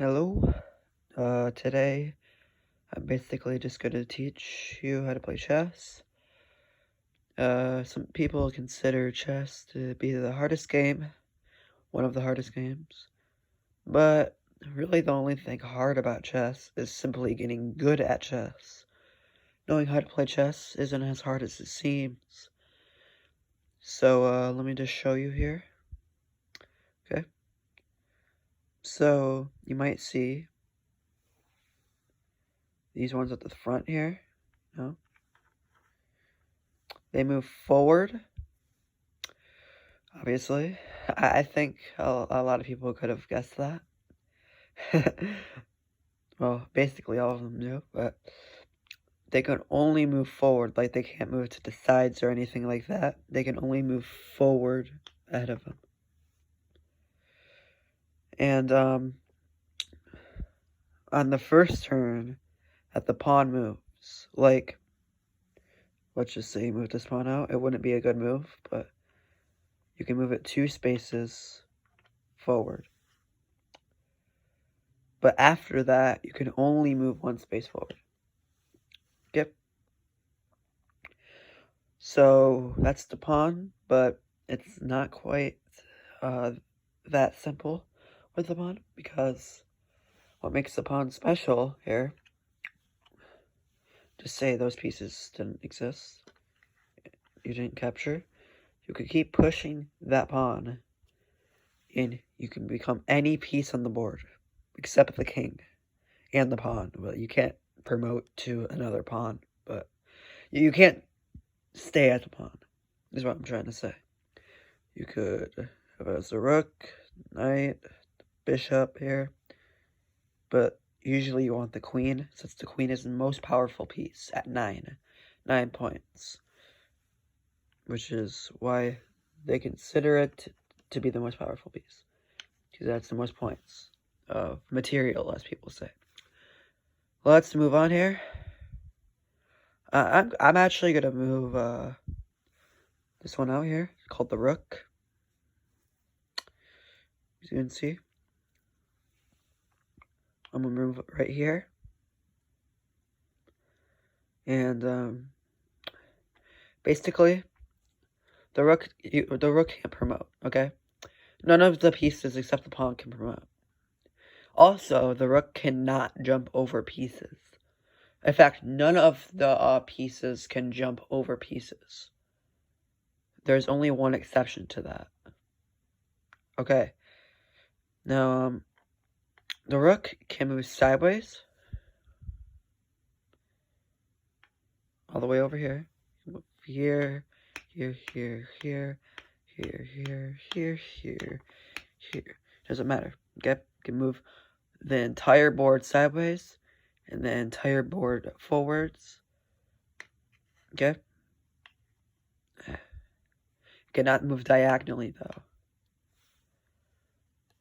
Hello. Today I'm basically just going to teach you how to play chess. Some people consider chess to be the hardest game, one of the hardest games, but really the only thing hard about chess is simply getting good at chess. Knowing how to play chess isn't as hard as it seems. So, let me just show you here. Okay. So, you might see these ones at the front here. No? They move forward. Obviously, I think a lot of people could have guessed that. Well, basically all of them do, but they can only move forward. Like, they can't move to the sides or anything like that. They can only move forward ahead of them. And, on the first turn, that the pawn moves, like, let's just say you move this pawn out. It wouldn't be a good move, but you can move it 2 spaces forward. But after that, you can only move 1 space forward. Yep. So that's the pawn, but it's not quite that simple with the pawn, because what makes the pawn special here, to say those pieces didn't exist, you didn't capture, you could keep pushing that pawn, and you can become any piece on the board, except the king and the pawn. Well, you can't promote to another pawn, but you can't stay at the pawn, is what I'm trying to say. You could have it as a rook, knight, bishop here, but usually you want the queen, since the queen is the most powerful piece at 9 points, which is why they consider it to be the most powerful piece, because that's the most points of material, as people say. Let's move on here. I'm actually gonna move this one out here, called the rook. As you can see, I'm gonna move it right here, and basically, the rook can't promote. Okay, none of the pieces except the pawn can promote. Also, the rook cannot jump over pieces. In fact, none of the pieces can jump over pieces. There's only one exception to that. Okay. Now, the rook can move sideways, all the way over here. Here, here, here, here, here, here, here, here, here. Doesn't matter. Okay? You can move the entire board sideways and the entire board forwards. Okay? Cannot move diagonally, though.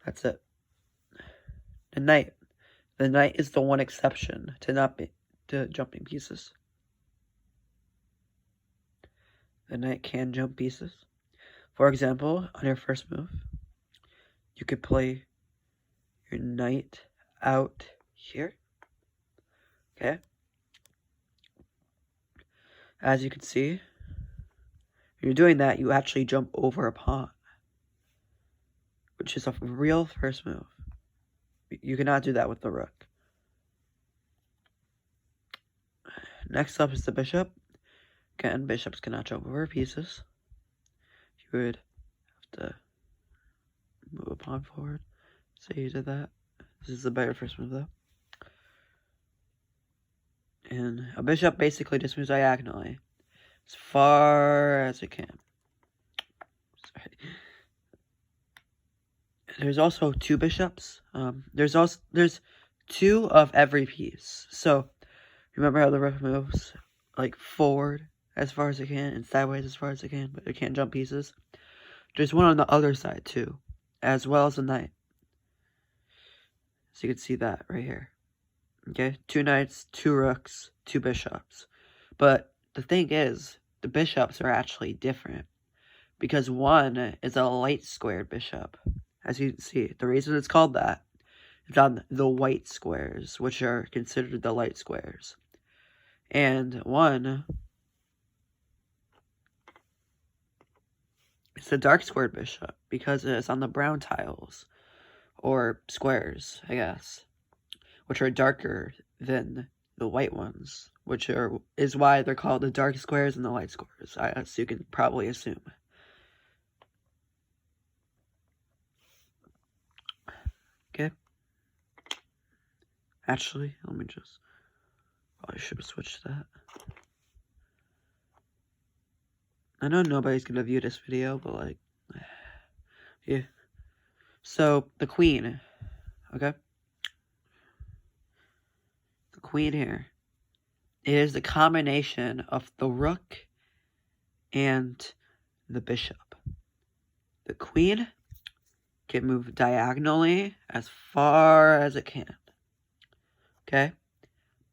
That's it. The knight. The knight is the one exception to jumping pieces. The knight can jump pieces. For example, on your first move, you could play your knight out here. Okay? As you can see, when you're doing that, you actually jump over a pawn, which is a real first move. You cannot do that with the rook. Next up is the bishop. Again, bishops cannot jump over pieces. You would have to move a pawn forward. Say you did that. This is a better first move, though. And a bishop basically just moves diagonally as far as it can. Sorry. There's also 2 bishops. There's 2 of every piece. So remember how the rook moves like forward as far as it can and sideways as far as it can, but it can't jump pieces. There's one on the other side too, as well as the knight. So you can see that right here. Okay, 2 knights, 2 rooks, 2 bishops. But the thing is, the bishops are actually different, because one is a light squared bishop. As you can see, the reason it's called that It's on the white squares, which are considered the light squares. And one is the dark squared bishop, because it's on the brown tiles, or squares, I guess, which are darker than the white ones, which is why they're called the dark squares and the light squares, as you can probably assume. Okay. Actually, let me just... I should have switched that. I know nobody's gonna view this video, but like... Yeah. So, the queen. Okay? The queen here is the combination of the rook and the bishop. The queen can move diagonally as far as it can. Okay?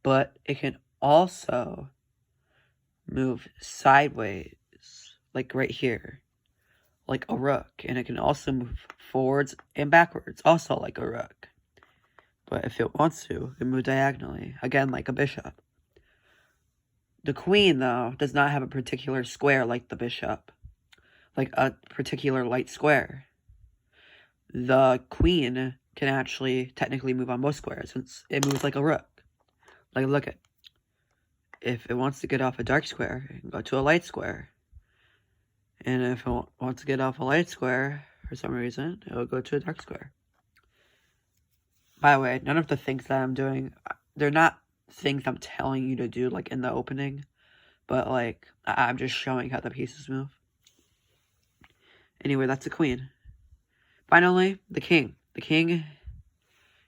But it can also move sideways, like right here, like a rook. And it can also move forwards and backwards, also like a rook. But if it wants to, it can move diagonally, again, like a bishop. The queen, though, does not have a particular square like the bishop, like a particular light square. The queen can actually technically move on both squares, since it moves like a rook. Like, look at, if it wants to get off a dark square, it can go to a light square. And if it wants to get off a light square, for some reason, it will go to a dark square. By the way, none of the things that I'm doing, they're not things I'm telling you to do, like, in the opening. But, like, I'm just showing how the pieces move. Anyway, that's the queen. Finally, the king. The king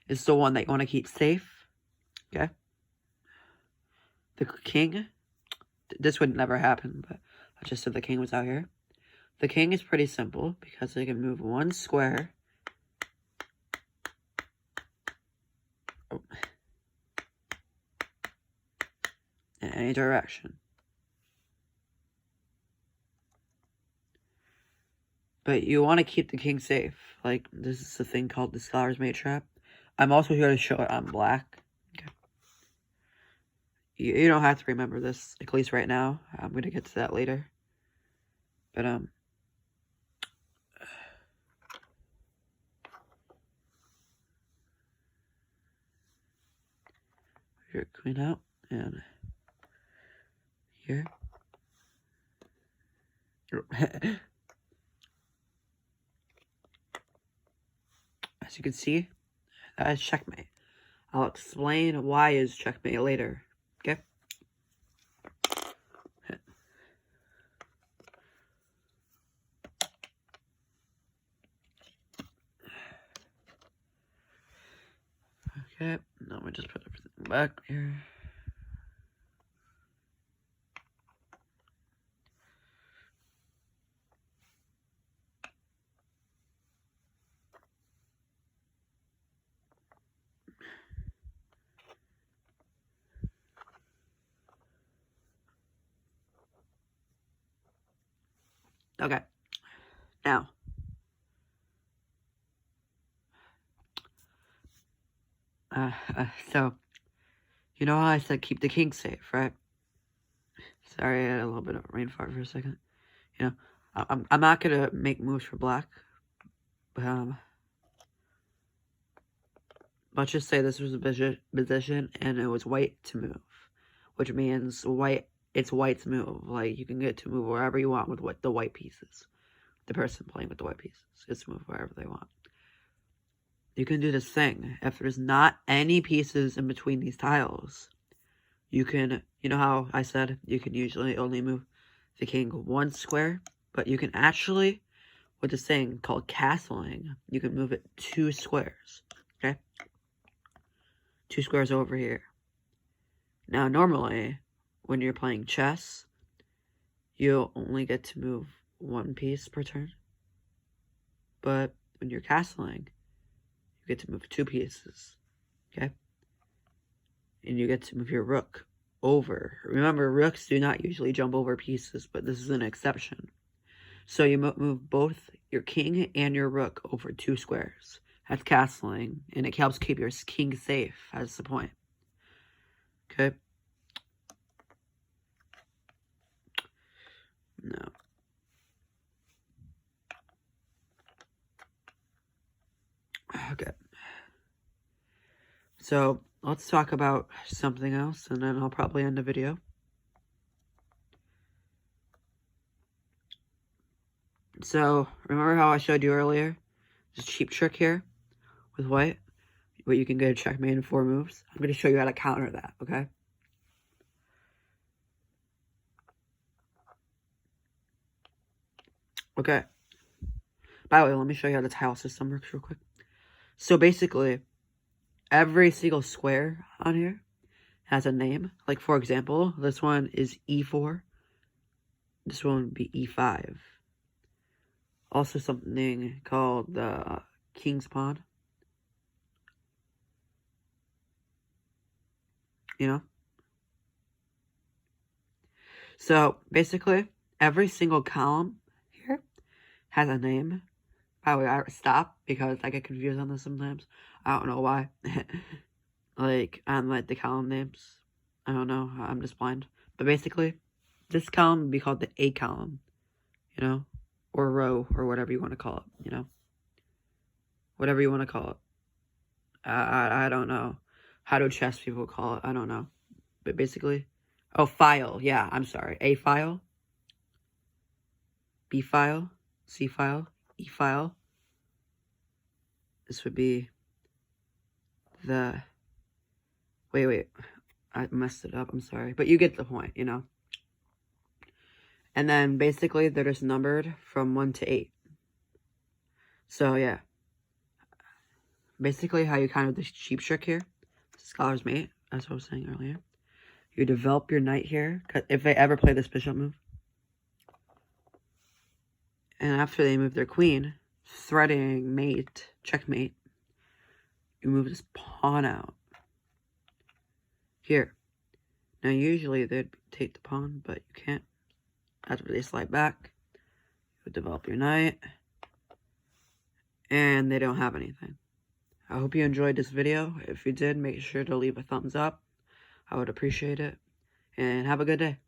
is the one that you want to keep safe. Okay? The king, this would never happen, but I just said the king was out here. The king is pretty simple, because they can move one square. Oh. In any direction. But you want to keep the king safe. Like, this is a thing called the Scholar's Mate Trap. I'm also here to show it on black. Okay. You don't have to remember this, at least right now. I'm going to get to that later. But, your queen out, and here. As you can see, that is checkmate. I'll explain why is checkmate later, okay? Okay, now I'm gonna just put everything back here. Okay, now, so, you know how I said keep the king safe, right? Sorry, I had a little bit of a rain fart for a second. You know, I'm not gonna make moves for black, but, let's just say this was a position, and it was white to move, which means it's white's move. Like, you can get to move wherever you want with the white pieces. The person playing with the white pieces gets to move wherever they want. You can do this thing. If there's not any pieces in between these tiles, you can, you know how I said you can usually only move the king one square, but you can actually, with this thing called castling, you can move it 2 squares, okay? 2 squares over here. Now, normally, when you're playing chess, you only get to move 1 piece per turn. But when you're castling, you get to move 2 pieces, okay? And you get to move your rook over. Remember, rooks do not usually jump over pieces, but this is an exception. So you move both your king and your rook over 2 squares. That's castling, and it helps keep your king safe. That's the point. Okay. No. Okay. So, let's talk about something else, and then I'll probably end the video. So, remember how I showed you earlier? This cheap trick here with white, where you can get a checkmate in 4 moves. I'm going to show you how to counter that, okay? Okay. By the way, let me show you how the tile system works real quick. So basically, every single square on here has a name. Like, for example, this one is E4. This one would be E5. Also something called the King's Pawn. You know? So, basically, every single column here has a name. By the way, I stop because I get confused on this sometimes. I don't know why. Like, on like the column names. I don't know. I'm just blind. But basically, this column would be called the A column. You know? Or row, or whatever you want to call it. You know? Whatever you want to call it. I don't know. How do chess people call it? I don't know. But basically... Oh, file. Yeah, I'm sorry. A file. B file. C file. E file. This would be the... Wait. I messed it up. I'm sorry. But you get the point, you know. And then, basically, they're just numbered from 1 to 8. So, yeah. Basically, how you counter this cheap trick here. Scholar's Mate. That's what I was saying earlier. You develop your knight here. If they ever play this bishop move. And after they move their queen, threatening mate, checkmate, you move this pawn out. Here. Now, usually they'd take the pawn, but you can't. After they slide back, you develop your knight. And they don't have anything. I hope you enjoyed this video. If you did, make sure to leave a thumbs up. I would appreciate it. And have a good day.